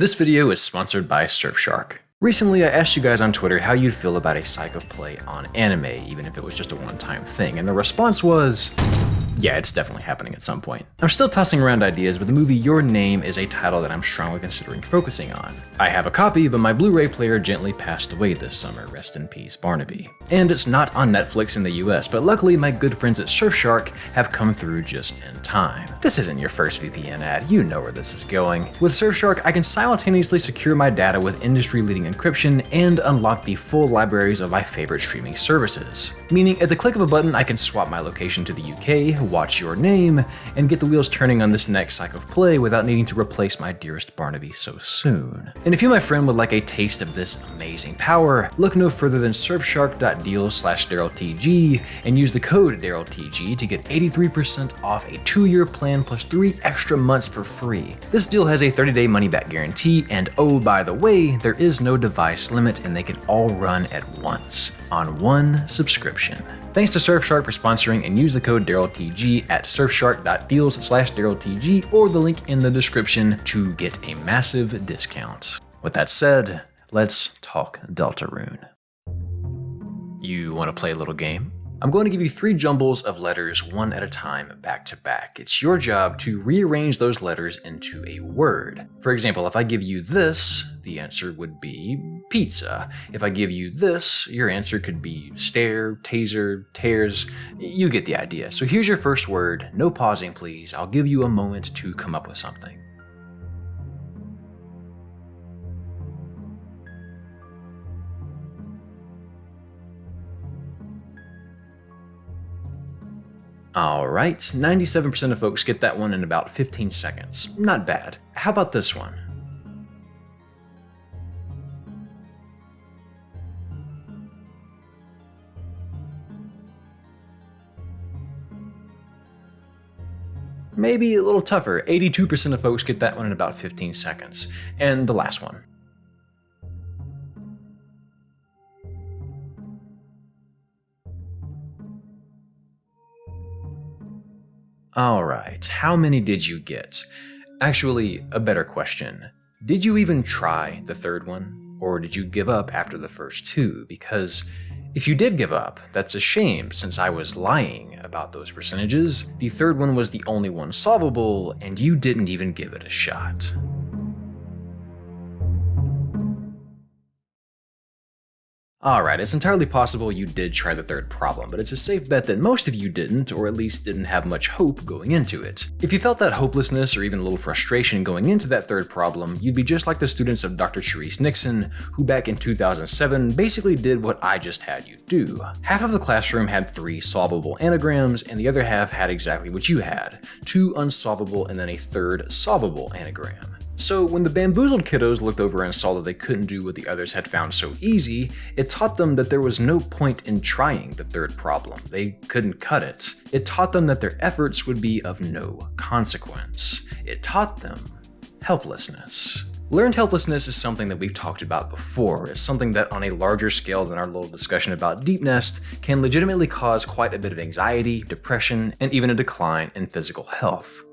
This video is sponsored by Surfshark. Recently, I asked you guys on Twitter how you'd feel about a Psych of play on anime, even if it was just a one-time thing, and the response was, yeah, it's definitely happening at some point. I'm still tossing around ideas, but the movie Your Name is a title that I'm strongly considering focusing on. I have a copy, but my Blu-ray player gently passed away this summer, rest in peace, Barnaby. And it's not on Netflix in the US, but luckily my good friends at Surfshark have come through just in time. This isn't your first VPN ad, you know where this is going. With Surfshark, I can simultaneously secure my data with industry-leading encryption and unlock the full libraries of my favorite streaming services. Meaning, at the click of a button, I can swap my location to the UK, watch Your Name, and get the wheels turning on this next Psych of play without needing to replace my dearest Barnaby so soon. And if you, my friend, would like a taste of this amazing power, look no further than surfshark.deals/DarylTG and use the code DarylTG to get 83% off a 2-year plan plus 3 extra months for free. This deal has a 30-day money-back guarantee, and oh, by the way, there is no device limit and they can all run at once on one subscription. Thanks to Surfshark for sponsoring, and use the code DarylTG at surfshark.deals/DarylTG or the link in the description to get a massive discount. With that said, let's talk Deltarune. You want to play a little game? I'm going to give you 3 jumbles of letters one at a time, back to back. It's your job to rearrange those letters into a word. For example, if I give you this, the answer would be pizza. If I give you this, your answer could be stare, taser, tears. You get the idea. So here's your first word. No pausing, please. I'll give you a moment to come up with something. Alright, 97% of folks get that one in about 15 seconds. Not bad. How about this one? Maybe a little tougher. 82% of folks get that one in about 15 seconds. And the last one. Alright, how many did you get? Actually, a better question. Did you even try the third one? Or did you give up after the first 2? Because if you did give up, that's a shame since I was lying about those percentages. The third one was the only one solvable, and you didn't even give it a shot. Alright, it's entirely possible you did try the third problem, but it's a safe bet that most of you didn't, or at least didn't have much hope going into it. If you felt that hopelessness or even a little frustration going into that third problem, you'd be just like the students of Dr. Therese Nixon, who back in 2007 basically did what I just had you do. Half of the classroom had 3 solvable anagrams, and the other half had exactly what you had, 2 unsolvable and then a third solvable anagram. So when the bamboozled kiddos looked over and saw that they couldn't do what the others had found so easy, it taught them that there was no point in trying the third problem. They couldn't cut it. It taught them that their efforts would be of no consequence. It taught them helplessness. Learned helplessness is something that we've talked about before. It's something that on a larger scale than our little discussion about Deep Nest can legitimately cause quite a bit of anxiety, depression, and even a decline in physical health.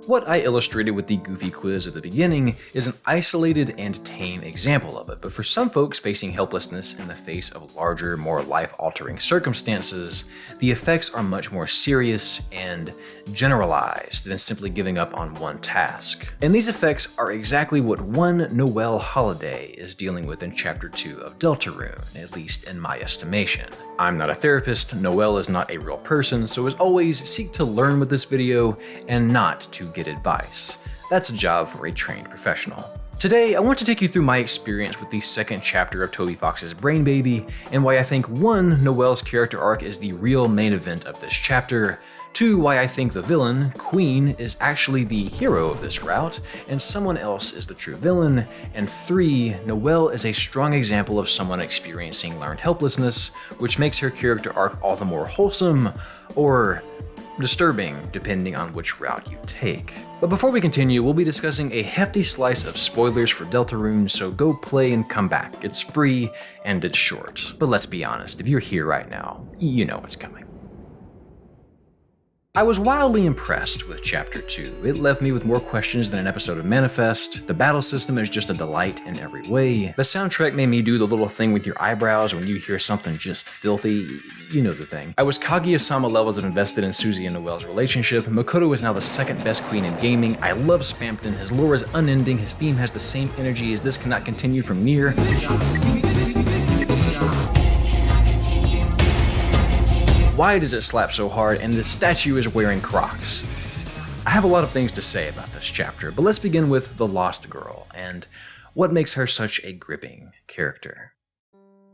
What I illustrated with the goofy quiz at the beginning is an isolated and tame example of it, but for some folks facing helplessness in the face of larger, more life-altering circumstances, the effects are much more serious and generalized than simply giving up on one task. And these effects are exactly what one Noelle Holiday is dealing with in Chapter 2 of Deltarune, at least in my estimation. I'm not a therapist, Noelle is not a real person, so as always, seek to learn with this video and not to get advice. That's a job for a trained professional. Today, I want to take you through my experience with the second chapter of Toby Fox's Brain Baby, and why I think 1. Noelle's character arc is the real main event of this chapter, 2. Why I think the villain, Queen, is actually the hero of this route, and someone else is the true villain, and 3. Noelle is a strong example of someone experiencing learned helplessness, which makes her character arc all the more wholesome, or disturbing, depending on which route you take. But before we continue, we'll be discussing a hefty slice of spoilers for Deltarune, so go play and come back. It's free, and it's short. But let's be honest, if you're here right now, you know what's coming. I was wildly impressed with Chapter 2. It left me with more questions than an episode of Manifest. The battle system is just a delight in every way. The soundtrack made me do the little thing with your eyebrows when you hear something just filthy. You know the thing. I was Kaguya-sama levels of invested in Suzy and Noelle's relationship. Makoto is now the second best queen in gaming. I love Spampton. His lore is unending. His theme has the same energy as This Cannot Continue from Nier. Why does it slap so hard and the statue is wearing Crocs? I have a lot of things to say about this chapter, but let's begin with the Lost Girl and what makes her such a gripping character.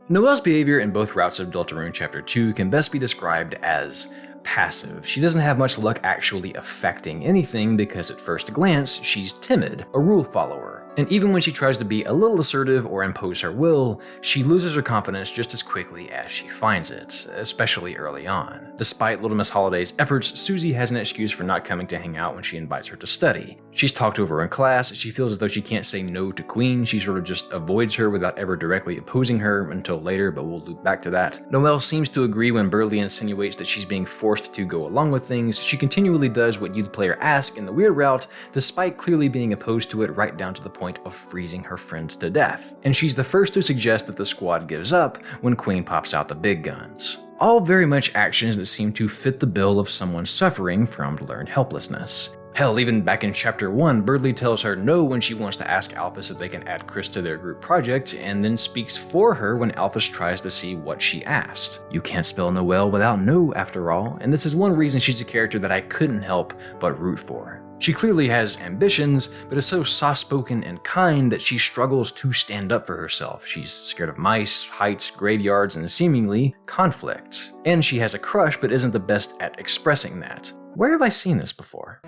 Noelle's behavior in both routes of Deltarune Chapter 2 can best be described as passive. She doesn't have much luck actually affecting anything because at first glance, she's timid, a rule follower. And even when she tries to be a little assertive or impose her will, she loses her confidence just as quickly as she finds it, especially early on. Despite Little Miss Holiday's efforts, Suzy has an excuse for not coming to hang out when she invites her to study. She's talked over in class, she feels as though she can't say no to Queen, she sort of just avoids her without ever directly opposing her until later, but we'll loop back to that. Noelle seems to agree when Burley insinuates that she's being forced to go along with things. She continually does what you the player ask in the weird route, despite clearly being opposed to it right down to the point of freezing her friend to death. And she's the first to suggest that the squad gives up when Queen pops out the big guns. All very much actions that seem to fit the bill of someone suffering from learned helplessness. Hell, even back in Chapter 1, Birdley tells her no when she wants to ask Alphys if they can add Chris to their group project, and then speaks for her when Alphys tries to see what she asked. You can't spell Noelle without no, after all, and this is one reason she's a character that I couldn't help but root for. She clearly has ambitions, but is so soft-spoken and kind that she struggles to stand up for herself. She's scared of mice, heights, graveyards, and seemingly conflict. And she has a crush, but isn't the best at expressing that. Where have I seen this before?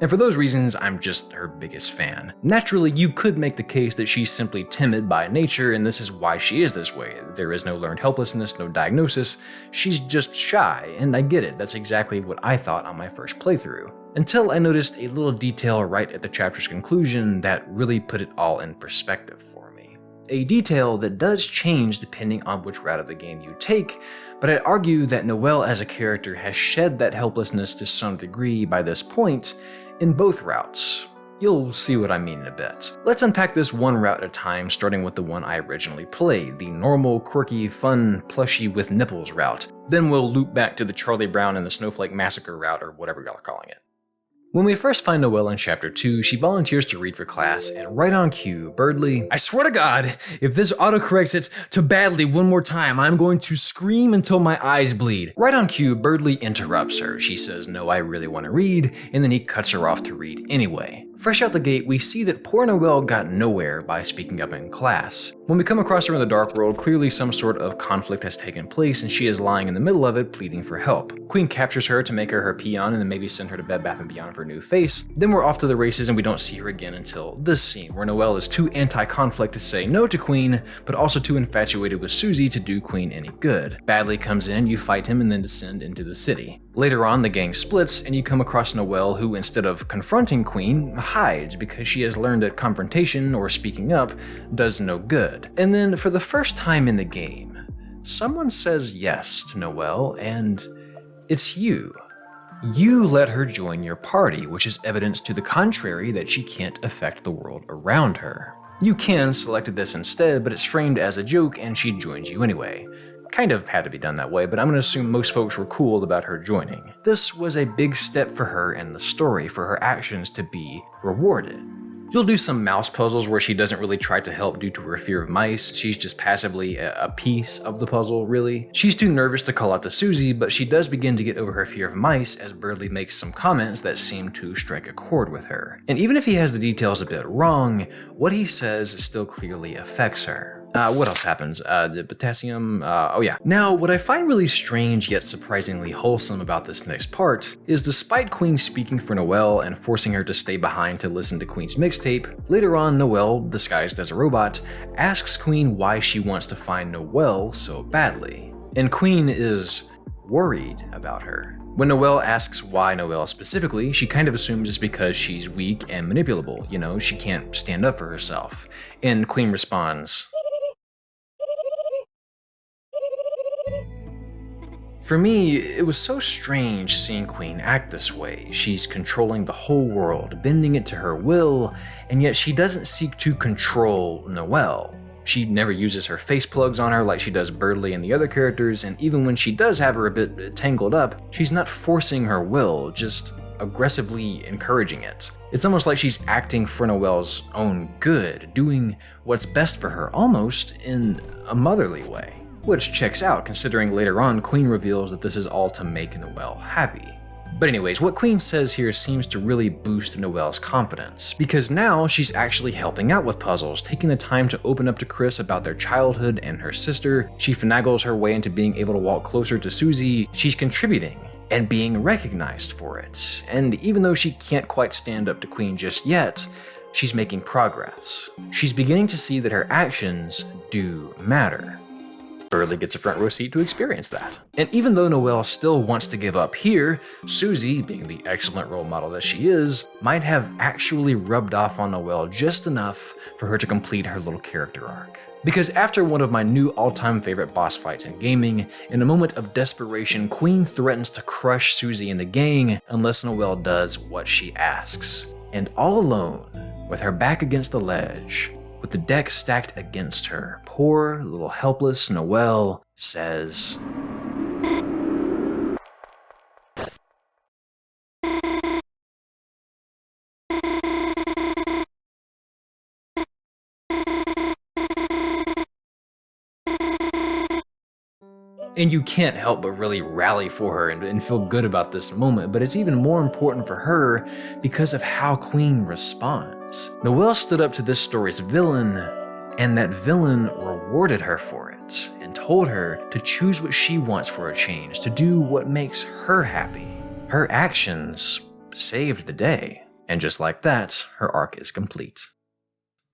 And for those reasons, I'm just her biggest fan. Naturally, you could make the case that she's simply timid by nature, and this is why she is this way. There is no learned helplessness, no diagnosis. She's just shy, and I get it. That's exactly what I thought on my first playthrough. Until I noticed a little detail right at the chapter's conclusion that really put it all in perspective for me. A detail that does change depending on which route of the game you take, but I'd argue that Noelle as a character has shed that helplessness to some degree by this point in both routes. You'll see what I mean in a bit. Let's unpack this one route at a time, starting with the one I originally played, the normal, quirky, fun, plushy with nipples route. Then we'll loop back to the Charlie Brown and the Snowflake Massacre route, or whatever y'all are calling it. When we first find Noelle in Chapter 2, she volunteers to read for class, and right on cue, Birdley, I swear to God, if this autocorrects it to badly one more time, I'm going to scream until my eyes bleed. Right on cue, Birdley interrupts her. She says, no, I really want to read, and then he cuts her off to read anyway. Fresh out the gate, we see that poor Noelle got nowhere by speaking up in class. When we come across her in the dark world, clearly some sort of conflict has taken place and she is lying in the middle of it, pleading for help. Queen captures her to make her her peon and then maybe send her to Bed Bath & Beyond for a new face. Then we're off to the races and we don't see her again until this scene, where Noelle is too anti-conflict to say no to Queen, but also too infatuated with Suzy to do Queen any good. Badley comes in, you fight him, and then descend into the city. Later on, the gang splits, and you come across Noelle, who, instead of confronting Queen, hides because she has learned that confrontation, or speaking up, does no good. And then, for the first time in the game, someone says yes to Noelle, and it's you. You let her join your party, which is evidence to the contrary that she can't affect the world around her. You can selected this instead, but it's framed as a joke, and she joins you anyway. Kind of had to be done that way, but I'm gonna assume most folks were cool about her joining. This was a big step for her in the story, for her actions to be rewarded. You'll do some mouse puzzles where she doesn't really try to help due to her fear of mice. She's just passively a piece of the puzzle, really. She's too nervous to call out to Suzy, but she does begin to get over her fear of mice as Birdley makes some comments that seem to strike a chord with her. And even if he has the details a bit wrong, what he says still clearly affects her. What else happens? The potassium, oh yeah. Now, what I find really strange yet surprisingly wholesome about this next part is despite Queen speaking for Noelle and forcing her to stay behind to listen to Queen's mixtape, later on Noelle, disguised as a robot, asks Queen why she wants to find Noelle so badly. And Queen is worried about her. When Noelle asks why Noelle specifically, she kind of assumes it's because she's weak and manipulable, you know, she can't stand up for herself. And Queen responds, For me, it was so strange seeing Queen act this way. She's controlling the whole world, bending it to her will, and yet she doesn't seek to control Noelle. She never uses her face plugs on her like she does Birdley and the other characters, and even when she does have her a bit tangled up, she's not forcing her will, just aggressively encouraging it. It's almost like she's acting for Noelle's own good, doing what's best for her, almost in a motherly way. Which checks out, considering later on Queen reveals that this is all to make Noelle happy. But anyways, what Queen says here seems to really boost Noelle's confidence, because now she's actually helping out with puzzles, taking the time to open up to Chris about their childhood and her sister. She finagles her way into being able to walk closer to Susie. She's contributing and being recognized for it. And even though she can't quite stand up to Queen just yet, she's making progress. She's beginning to see that her actions do matter. Birdley gets a front row seat to experience that. And even though Noelle still wants to give up here, Susie, being the excellent role model that she is, might have actually rubbed off on Noelle just enough for her to complete her little character arc. Because after one of my new all-time favorite boss fights in gaming, in a moment of desperation, Queen threatens to crush Susie and the gang unless Noelle does what she asks. And all alone, with her back against the ledge, with the deck stacked against her, poor little helpless Noelle says, and you can't help but really rally for her and feel good about this moment, but it's even more important for her because of how Queen responds. Noelle stood up to this story's villain, and that villain rewarded her for it, and told her to choose what she wants for a change, to do what makes her happy. Her actions saved the day, and just like that, her arc is complete.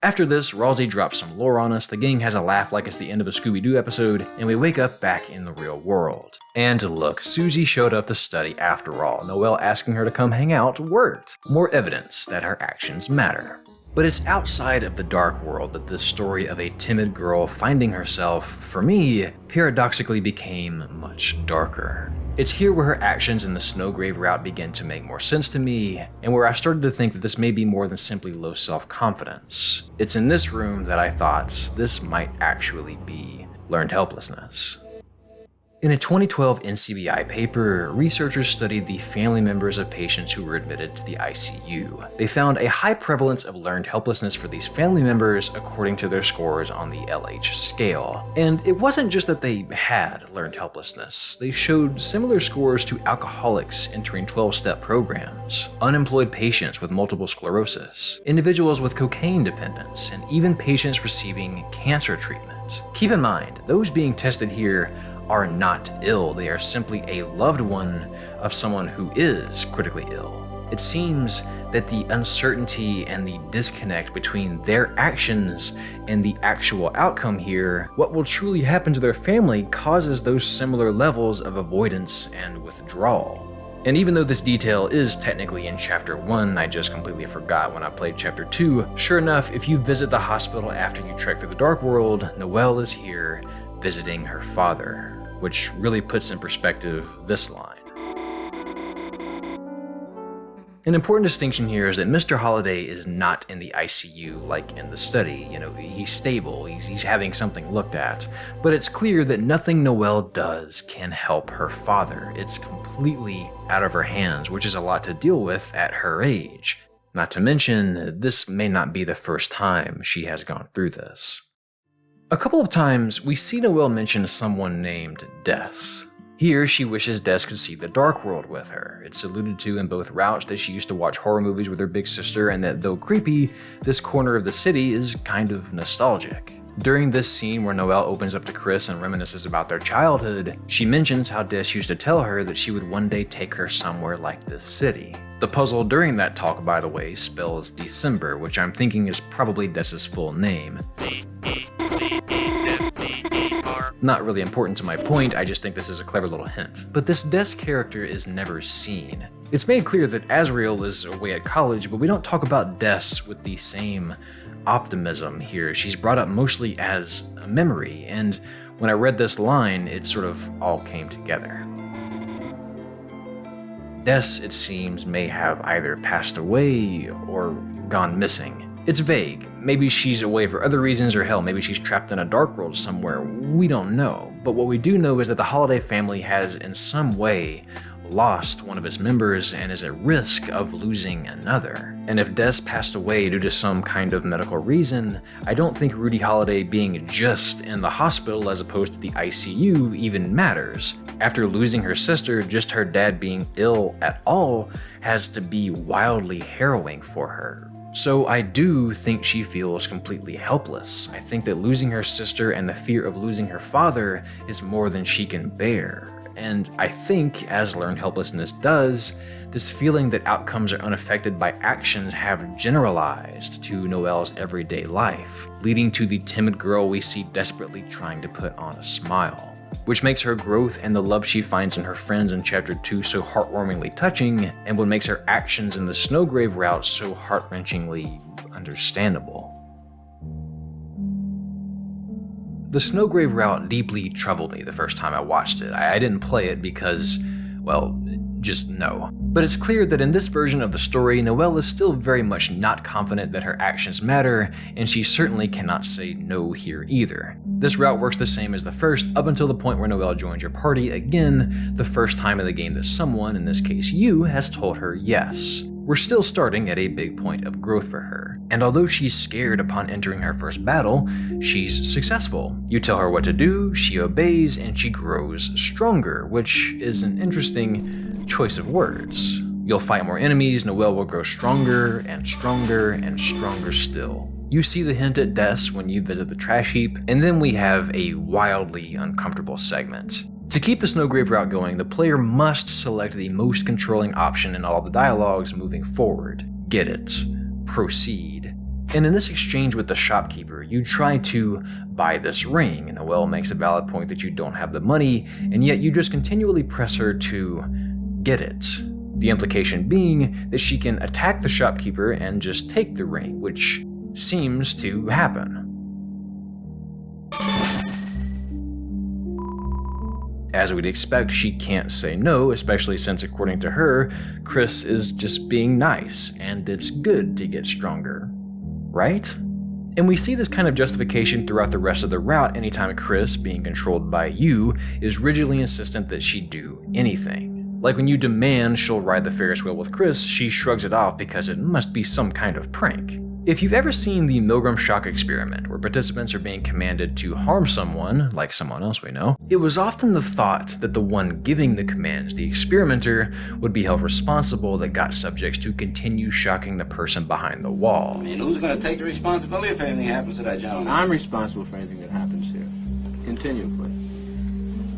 After this, Rosie drops some lore on us, the gang has a laugh like it's the end of a Scooby-Doo episode, and we wake up back in the real world. And look, Susie showed up to study after all. Noelle asking her to come hang out worked. More evidence that her actions matter. But it's outside of the dark world that this story of a timid girl finding herself, for me, paradoxically became much darker. It's here where her actions in the Snowgrave route begin to make more sense to me, and where I started to think that this may be more than simply low self-confidence. It's in this room that I thought this might actually be learned helplessness. In a 2012 NCBI paper, researchers studied the family members of patients who were admitted to the ICU. They found a high prevalence of learned helplessness for these family members according to their scores on the LH scale. And it wasn't just that they had learned helplessness. They showed similar scores to alcoholics entering 12-step programs, unemployed patients with multiple sclerosis, individuals with cocaine dependence, and even patients receiving cancer treatment. Keep in mind, those being tested here are not ill, they are simply a loved one of someone who is critically ill. It seems that the uncertainty and the disconnect between their actions and the actual outcome here, what will truly happen to their family, causes those similar levels of avoidance and withdrawal. And even though this detail is technically in Chapter 1, I just completely forgot when I played Chapter 2, sure enough, if you visit the hospital after you trek through the Dark World, Noelle is here visiting her father, which really puts in perspective this line. An important distinction here is that Mr. Holiday is not in the ICU like in the study. You know, he's stable, he's having something looked at, but it's clear that nothing Noelle does can help her father. It's completely out of her hands, which is a lot to deal with at her age. Not to mention, this may not be the first time she has gone through this. A couple of times, we see Noelle mention someone named Des. Here, she wishes Des could see the Dark World with her. It's alluded to in both routes that she used to watch horror movies with her big sister, and that though creepy, this corner of the city is kind of nostalgic. During this scene where Noelle opens up to Chris and reminisces about their childhood, she mentions how Des used to tell her that she would one day take her somewhere like this city. The puzzle during that talk, by the way, spells December, which I'm thinking is probably Des's full name. Not really important to my point, I just think this is a clever little hint. But this Des character is never seen. It's made clear that Azrael is away at college, but we don't talk about Des with the same optimism here. She's brought up mostly as a memory, and when I read this line, it sort of all came together. Des, it seems, may have either passed away or gone missing. It's vague. Maybe she's away for other reasons, or hell, maybe she's trapped in a dark world somewhere. We don't know. But what we do know is that the Holiday family has, in some way, lost one of its members and is at risk of losing another. And if Des passed away due to some kind of medical reason, I don't think Rudy Holiday being just in the hospital as opposed to the ICU even matters. After losing her sister, just her dad being ill at all has to be wildly harrowing for her. So I do think she feels completely helpless. I think that losing her sister and the fear of losing her father is more than she can bear. And I think, as Learned Helplessness does, this feeling that outcomes are unaffected by actions have generalized to Noelle's everyday life, leading to the timid girl we see desperately trying to put on a smile. Which makes her growth and the love she finds in her friends in Chapter 2 so heartwarmingly touching, and what makes her actions in the Snowgrave route so heart-wrenchingly understandable. The Snowgrave route deeply troubled me the first time I watched it. I didn't play it because, well, just no. But it's clear that in this version of the story, Noelle is still very much not confident that her actions matter, and she certainly cannot say no here either. This route works the same as the first, up until the point where Noelle joins your party again, the first time in the game that someone, in this case you, has told her yes. We're still starting at a big point of growth for her, and although she's scared upon entering her first battle, she's successful. You tell her what to do, she obeys, and she grows stronger, which is an interesting choice of words. You'll fight more enemies, Noelle will grow stronger and stronger and stronger still. You see the hint at Des when you visit the trash heap, and then we have a wildly uncomfortable segment. To keep the Snowgrave route going, the player must select the most controlling option in all of the dialogues moving forward. Get it. Proceed. And in this exchange with the shopkeeper, you try to buy this ring, and Noelle makes a valid point that you don't have the money, and yet you just continually press her to get it. The implication being that she can attack the shopkeeper and just take the ring, which seems to happen. As we'd expect, she can't say no, especially since, according to her, Chris is just being nice, and it's good to get stronger. Right? And we see this kind of justification throughout the rest of the route anytime Chris, being controlled by you, is rigidly insistent that she do anything. Like when you demand she'll ride the Ferris wheel with Chris, she shrugs it off because it must be some kind of prank. If you've ever seen the Milgram shock experiment, where participants are being commanded to harm someone, like someone else we know, it was often the thought that the one giving the commands, the experimenter, would be held responsible that got subjects to continue shocking the person behind the wall. I mean, who's going to take the responsibility if anything happens to that gentleman? I'm responsible for anything that happens here. Continue, please.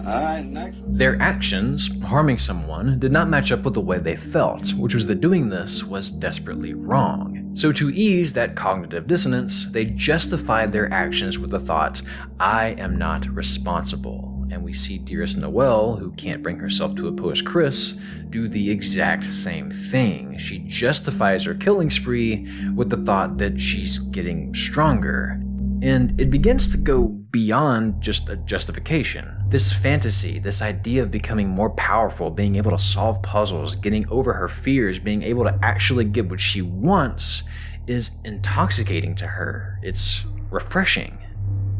All right, next one. Their actions, harming someone, did not match up with the way they felt, which was that doing this was desperately wrong. So to ease that cognitive dissonance, they justified their actions with the thought, I am not responsible. And we see dearest Noelle, who can't bring herself to oppose Chris, do the exact same thing. She justifies her killing spree with the thought that she's getting stronger. And it begins to go beyond just a justification. This fantasy, this idea of becoming more powerful, being able to solve puzzles, getting over her fears, being able to actually get what she wants, is intoxicating to her. It's refreshing,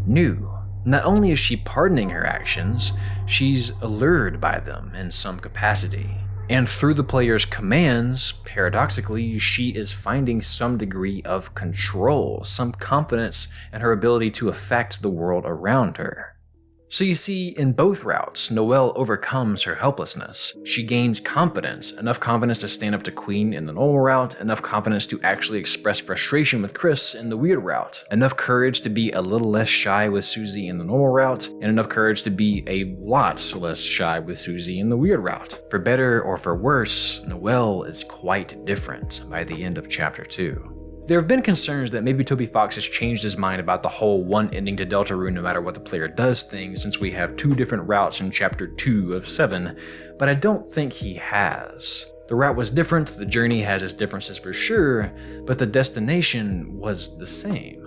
new. Not only is she pardoning her actions, she's allured by them in some capacity. And through the player's commands, paradoxically, she is finding some degree of control, some confidence in her ability to affect the world around her. So you see, in both routes, Noelle overcomes her helplessness. She gains confidence, enough confidence to stand up to Queen in the normal route, enough confidence to actually express frustration with Chris in the weird route, enough courage to be a little less shy with Susie in the normal route, and enough courage to be a lot less shy with Susie in the weird route. For better or for worse, Noelle is quite different by the end of Chapter 2. There have been concerns that maybe Toby Fox has changed his mind about the whole one ending to Deltarune no matter what the player does thing, since we have 2 different routes in Chapter 2 of 7, but I don't think he has. The route was different, the journey has its differences for sure, but the destination was the same.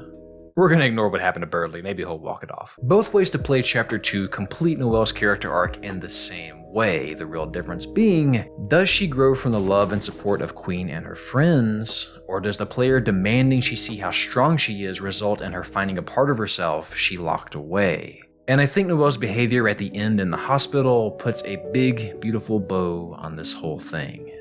We're gonna ignore what happened to Birdley, maybe he'll walk it off. Both ways to play Chapter 2 complete Noelle's character arc in the same way, the real difference being, does she grow from the love and support of Queen and her friends, or does the player demanding she see how strong she is result in her finding a part of herself she locked away? And I think Noelle's behavior at the end in the hospital puts a big, beautiful bow on this whole thing.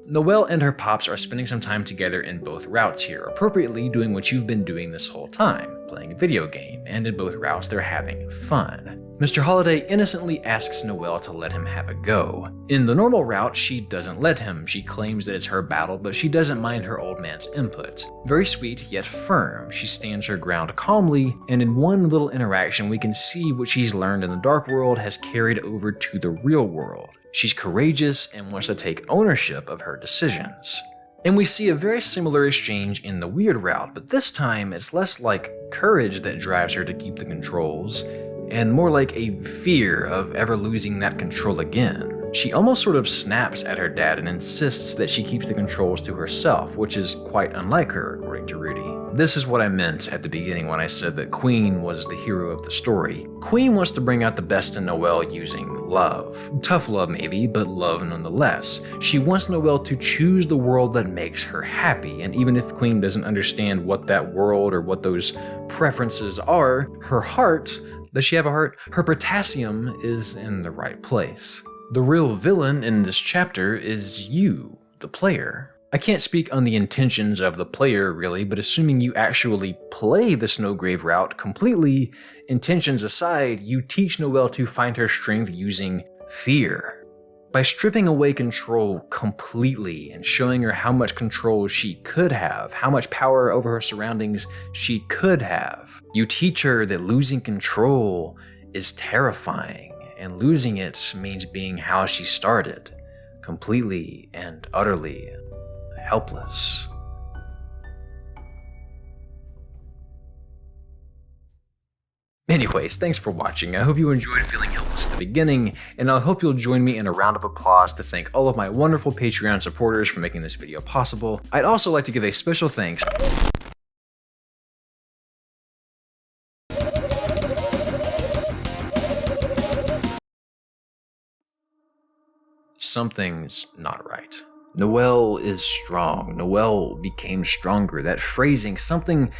Noelle and her pops are spending some time together in both routes here, appropriately doing what you've been doing this whole time, playing a video game, and in both routes they're having fun. Mr. Holiday innocently asks Noelle to let him have a go. In the normal route, she doesn't let him. She claims that it's her battle, but she doesn't mind her old man's input. Very sweet, yet firm. She stands her ground calmly, and in one little interaction we can see what she's learned in the dark world has carried over to the real world. She's courageous and wants to take ownership of her decisions. And we see a very similar exchange in the weird route, but this time it's less like courage that drives her to keep the controls, and more like a fear of ever losing that control again. She almost sort of snaps at her dad and insists that she keeps the controls to herself, which is quite unlike her, according to Rudy. This is what I meant at the beginning when I said that Queen was the hero of the story. Queen wants to bring out the best in Noelle using love. Tough love maybe, but love nonetheless. She wants Noelle to choose the world that makes her happy, and even if Queen doesn't understand what that world or what those preferences are, her heart, does she have a heart? Her potassium is in the right place. The real villain in this chapter is you, the player. I can't speak on the intentions of the player really, but assuming you actually play the Snowgrave route completely, intentions aside, you teach Noelle to find her strength using fear. By stripping away control completely and showing her how much control she could have, how much power over her surroundings she could have, you teach her that losing control is terrifying, and losing it means being how she started, completely and utterly helpless. Anyways, thanks for watching. I hope you enjoyed feeling helpless at the beginning, and I hope you'll join me in a round of applause to thank all of my wonderful Patreon supporters for making this video possible. I'd also like to give a special thanks Something's not right. Noelle is strong. Noelle became stronger. That phrasing, something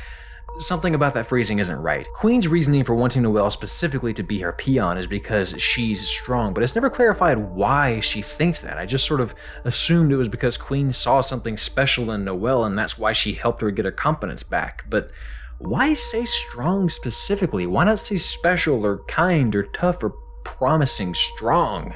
about that phrasing isn't right. Queen's reasoning for wanting Noelle specifically to be her peon is because she's strong, but it's never clarified why she thinks that. I just sort of assumed it was because Queen saw something special in Noelle and that's why she helped her get her confidence back. But why say strong specifically? Why not say special or kind or tough or promising? Strong.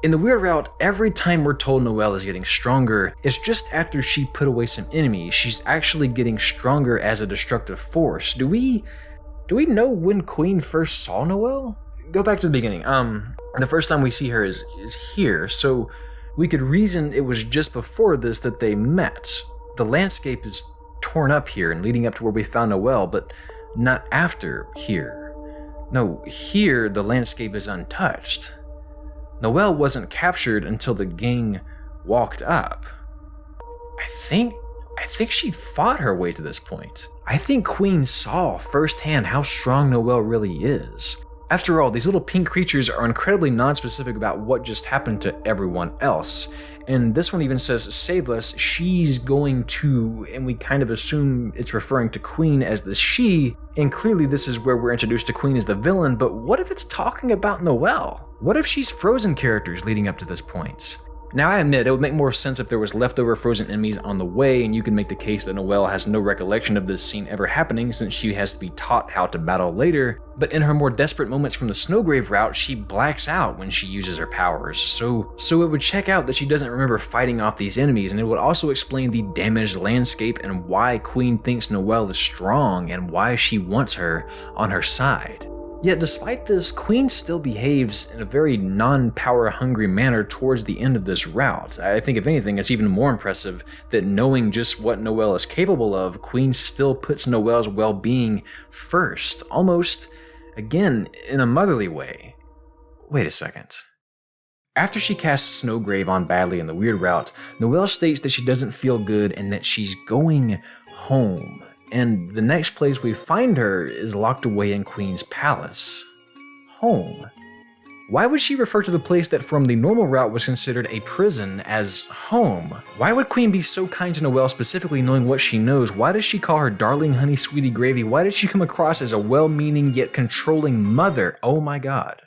In the weird route, every time we're told Noelle is getting stronger, it's just after she put away some enemies. She's actually getting stronger as a destructive force. Do we know when Queen first saw Noelle? Go back to the beginning. The first time we see her is here, so we could reason it was just before this that they met. The landscape is torn up here and leading up to where we found Noelle, but not after here. No, here the landscape is untouched. Noelle wasn't captured until the gang walked up. I think she fought her way to this point. I think Queen saw firsthand how strong Noelle really is. After all, these little pink creatures are incredibly non-specific about what just happened to everyone else. And this one even says, save us, she's going to, and we kind of assume it's referring to Queen as the she, and clearly this is where we're introduced to Queen as the villain, but what if it's talking about Noelle? What if she's frozen characters leading up to this point? Now I admit, it would make more sense if there was leftover frozen enemies on the way, and you can make the case that Noelle has no recollection of this scene ever happening since she has to be taught how to battle later, but in her more desperate moments from the Snowgrave route, she blacks out when she uses her powers, so it would check out that she doesn't remember fighting off these enemies, and it would also explain the damaged landscape and why Queen thinks Noelle is strong and why she wants her on her side. Yet despite this, Queen still behaves in a very non-power hungry manner towards the end of this route. I think if anything, it's even more impressive that knowing just what Noelle is capable of, Queen still puts Noelle's well-being first, almost, again, in a motherly way. Wait a second. After she casts Snowgrave on badly in the weird route, Noelle states that she doesn't feel good and that she's going home. And the next place we find her is locked away in Queen's palace. Home. Why would she refer to the place that from the normal route was considered a prison as home? Why would Queen be so kind to Noelle, specifically knowing what she knows? Why does she call her darling honey sweetie gravy? Why did she come across as a well-meaning yet controlling mother? Oh my god.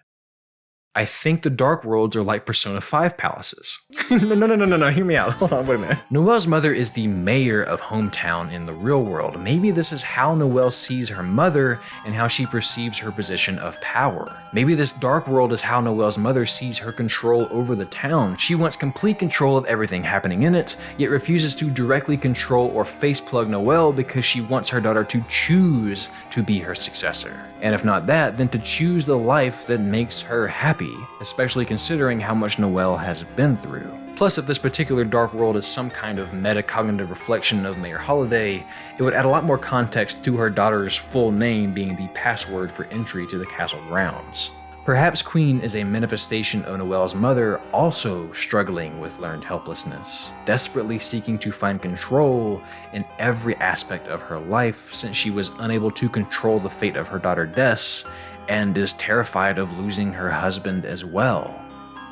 I think the Dark Worlds are like Persona 5 palaces. No, hear me out. Hold on, wait a minute. Noelle's mother is the mayor of hometown in the real world. Maybe this is how Noelle sees her mother and how she perceives her position of power. Maybe this Dark World is how Noelle's mother sees her control over the town. She wants complete control of everything happening in it, yet refuses to directly control or faceplug Noelle because she wants her daughter to choose to be her successor. And if not that, then to choose the life that makes her happy, especially considering how much Noelle has been through. Plus, if this particular Dark World is some kind of metacognitive reflection of Mayor Holiday, it would add a lot more context to her daughter's full name being the password for entry to the castle grounds. Perhaps Queen is a manifestation of Noelle's mother also struggling with learned helplessness, desperately seeking to find control in every aspect of her life since she was unable to control the fate of her daughter Des and is terrified of losing her husband as well.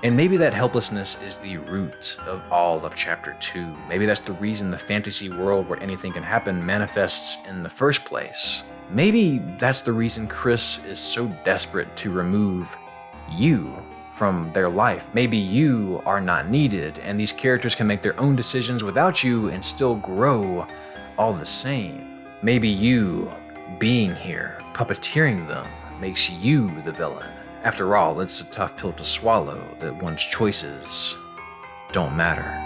And maybe that helplessness is the root of all of Chapter 2. Maybe that's the reason the fantasy world where anything can happen manifests in the first place. Maybe that's the reason Chris is so desperate to remove you from their life. Maybe you are not needed, and these characters can make their own decisions without you and still grow all the same. Maybe you being here, puppeteering them, makes you the villain. After all, it's a tough pill to swallow that one's choices don't matter.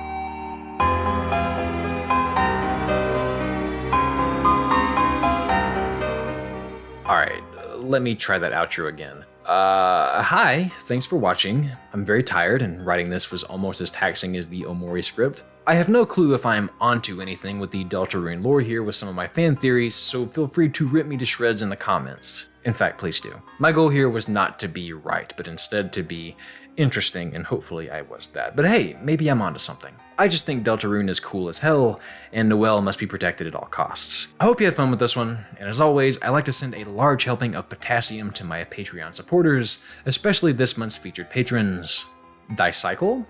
Alright, let me try that outro again. Hi, thanks for watching. I'm very tired and writing this was almost as taxing as the Omori script. I have no clue if I'm onto anything with the Deltarune lore here with some of my fan theories, so feel free to rip me to shreds in the comments. In fact, please do. My goal here was not to be right, but instead to be interesting, and hopefully I was that. But hey, maybe I'm onto something. I just think Deltarune is cool as hell, and Noelle must be protected at all costs. I hope you had fun with this one, and as always, I like to send a large helping of potassium to my Patreon supporters, especially this month's featured patrons: Dicycle,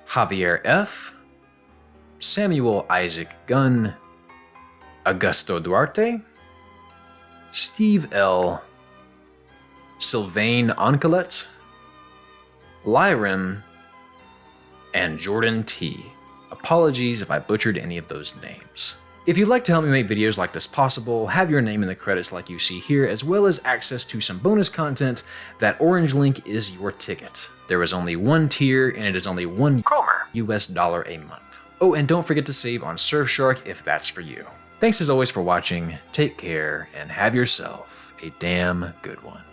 Javier F, Samuel Isaac Gunn, Augusto Duarte, Steve L, Sylvain Oncolet, Lyrim, and Jordan T. Apologies if I butchered any of those names. If you'd like to help me make videos like this possible, have your name in the credits like you see here, as well as access to some bonus content, that orange link is your ticket. There is only one tier, and it is only $1 US a month. Oh, and don't forget to save on Surfshark if that's for you. Thanks as always for watching, take care, and have yourself a damn good one.